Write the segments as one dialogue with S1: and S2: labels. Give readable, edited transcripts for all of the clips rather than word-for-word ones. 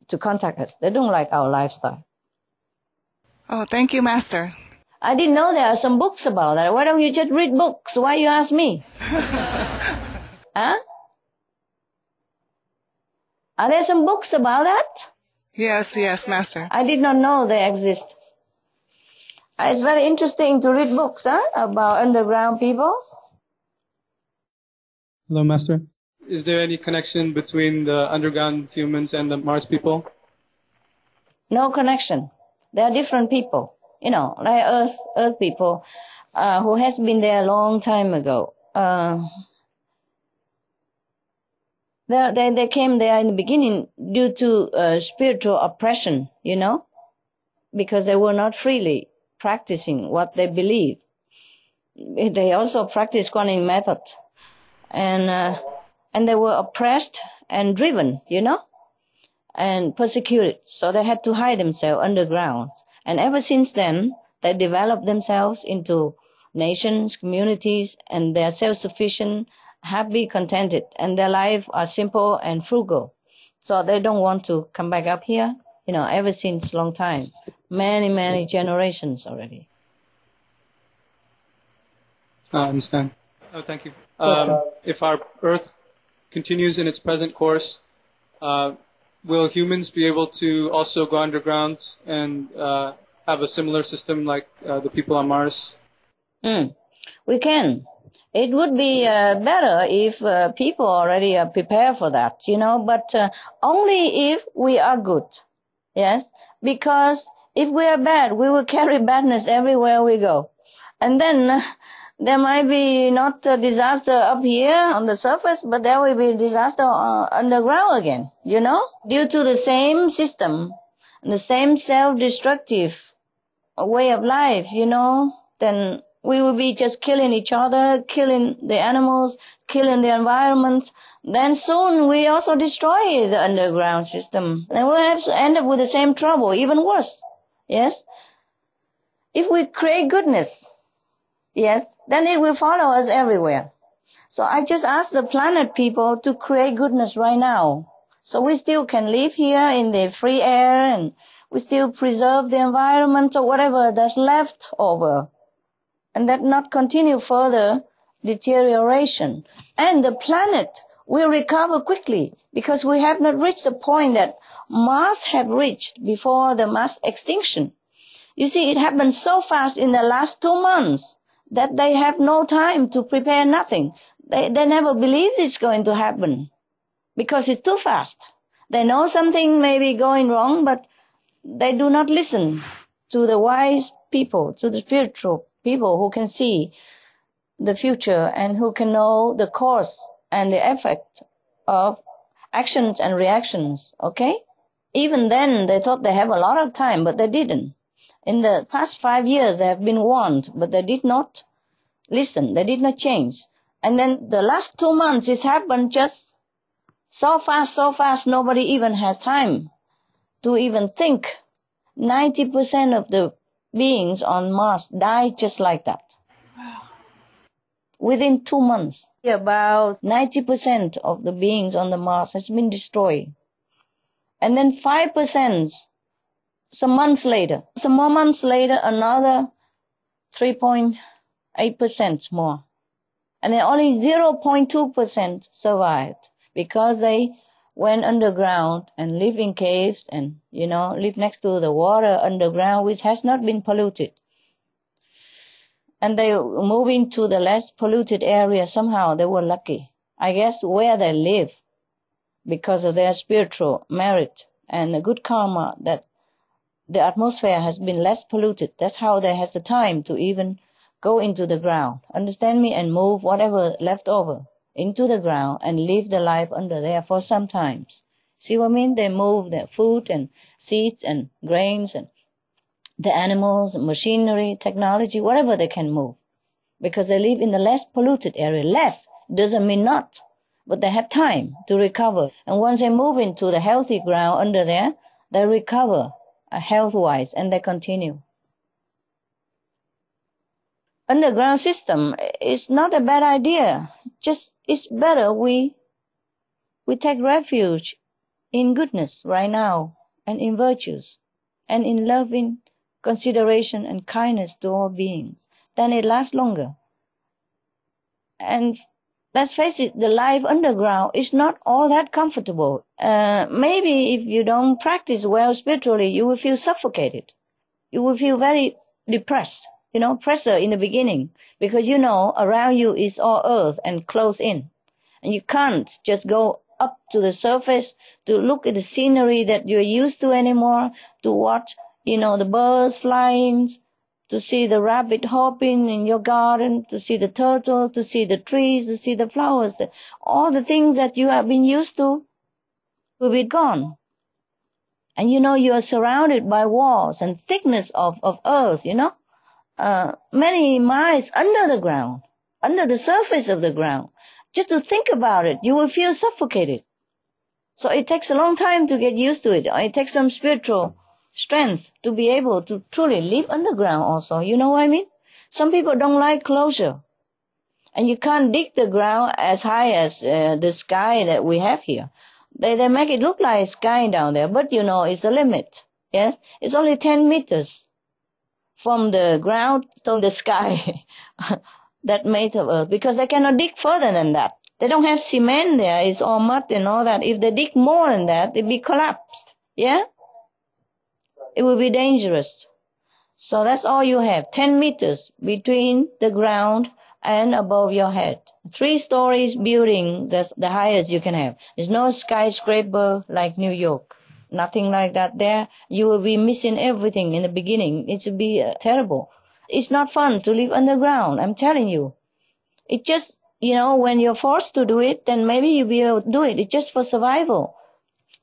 S1: to contact us. They don't like our lifestyle.
S2: Oh, thank you, Master.
S1: I didn't know there are some books about that. Why don't you just read books? Why you ask me? Huh? Are there some books about that?
S2: Yes, Master.
S1: I did not know they exist. It's very interesting to read books about underground people.
S3: Hello, Master. Is there any connection between the underground humans and the Mars people?
S1: No connection. They are different people. Like Earth people who has been there a long time ago. They came there in the beginning due to spiritual oppression, because they were not freely practicing what they believe. They also practiced quantum method, and they were oppressed and driven, and persecuted. So they had to hide themselves underground. And ever since then, they developed themselves into nations, communities, and they are self-sufficient, happy, contented, and their life are simple and frugal. So they don't want to come back up here, ever since long time. Many generations already.
S3: I understand. Oh, thank you. If our Earth continues in its present course, will humans be able to also go underground and have a similar system like the people on Mars?
S1: We can. It would be better if people already are prepared for that, but only if we are good. Yes, because if we are bad, we will carry badness everywhere we go. And then there might be not a disaster up here on the surface, but there will be a disaster underground again, due to the same system, the same self-destructive way of life, then we will be just killing each other, killing the animals, killing the environment. Then soon we also destroy the underground system. And we'll have to end up with the same trouble, even worse. Yes? If we create goodness, yes, then it will follow us everywhere. So I just ask the planet people to create goodness right now. So we still can live here in the free air and we still preserve the environment or whatever that's left over. And that not continue further deterioration. And the planet will recover quickly because we have not reached the point that Mars had reached before the mass extinction. You see, it happened so fast in the last 2 months that they have no time to prepare nothing. They never believed it's going to happen because it's too fast. They know something may be going wrong, but they do not listen to the wise people, to the spiritual people who can see the future and who can know the cause and the effect of actions and reactions, okay? Even then, they thought they have a lot of time, but they didn't. In the past 5 years, they have been warned, but they did not listen. They did not change. And then the last 2 months, it's happened just so fast, nobody even has time to even think. 90% of the beings on Mars died just like that. Within 2 months, about 90% of the beings on the Mars has been destroyed. And then 5%, some more months later, another 3.8% more. And then only 0.2% survived because they went underground and live in caves and, live next to the water underground, which has not been polluted. And they move into the less polluted area. Somehow they were lucky. I guess where they live, because of their spiritual merit and the good karma, that the atmosphere has been less polluted. That's how they has the time to even go into the ground, understand me, and move whatever left over into the ground and live the life under there for some times. See what I mean? They move their food and seeds and grains and the animals, machinery, technology, whatever they can move. Because they live in the less polluted area. Less doesn't mean not, but they have time to recover. And once they move into the healthy ground under there, they recover health-wise and they continue. Underground system is not a bad idea. Just it's better we take refuge in goodness right now, and in virtues, and in loving consideration and kindness to all beings, then it lasts longer. And let's face it, the life underground is not all that comfortable. Maybe if you don't practice well spiritually, you will feel suffocated. You will feel very depressed, pressure in the beginning, because around you is all earth and closed in. And you can't just go up to the surface to look at the scenery that you're used to anymore, to watch, the birds flying, to see the rabbit hopping in your garden, to see the turtle, to see the trees, to see the flowers. All the things that you have been used to will be gone. And you are surrounded by walls and thickness of earth, many miles under the ground, under the surface of the ground. Just to think about it, you will feel suffocated. So it takes a long time to get used to it. It takes some spiritual strength to be able to truly live underground also. You know what I mean? Some people don't like closure. And you can't dig the ground as high as the sky that we have here. They make it look like sky down there, but it's a limit. Yes, it's only 10 meters from the ground to the sky that made of earth, because they cannot dig further than that. They don't have cement there. It's all mud and all that. If they dig more than that, it'll be collapsed. Yeah? It will be dangerous. So that's all you have, 10 meters between the ground and above your head. 3 stories building, that's the highest you can have. There's no skyscraper like New York. Nothing like that there. You will be missing everything in the beginning. It will be terrible. It's not fun to live underground, I'm telling you. It just, when you're forced to do it, then maybe you'll be able to do it. It's just for survival.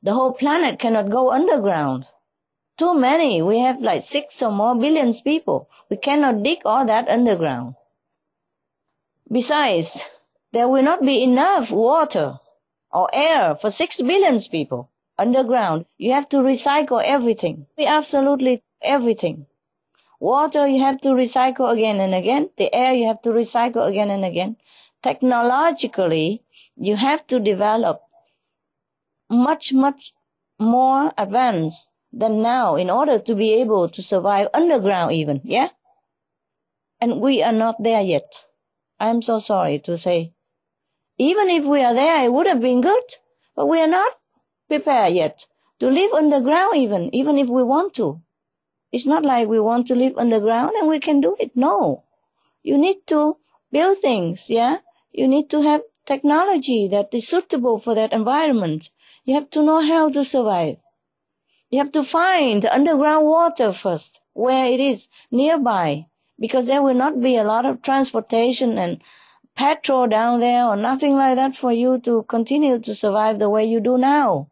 S1: The whole planet cannot go underground. Too many. We have like 6 or more billions people. We cannot dig all that underground. Besides, there will not be enough water or air for 6 billion people underground. You have to recycle everything. Absolutely everything. Water you have to recycle again and again. The air you have to recycle again and again. Technologically, you have to develop much, much more advanced than now in order to be able to survive underground even, yeah? And we are not there yet. I'm so sorry to say. Even if we are there, it would have been good, but we are not prepared yet to live underground even if we want to. It's not like we want to live underground and we can do it. No. You need to build things, yeah? You need to have technology that is suitable for that environment. You have to know how to survive. You have to find the underground water first, where it is nearby, because there will not be a lot of transportation and petrol down there or nothing like that for you to continue to survive the way you do now.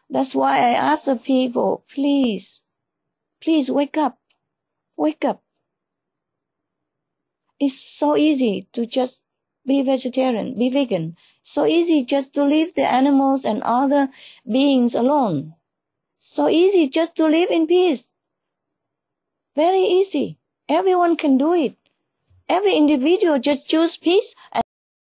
S1: That's why I ask the people, please wake up. Wake up. It's so easy to just be vegetarian, be vegan. So easy just to leave the animals and other beings alone. So easy just to live in peace. Very easy. Everyone can do it. Every individual just choose peace and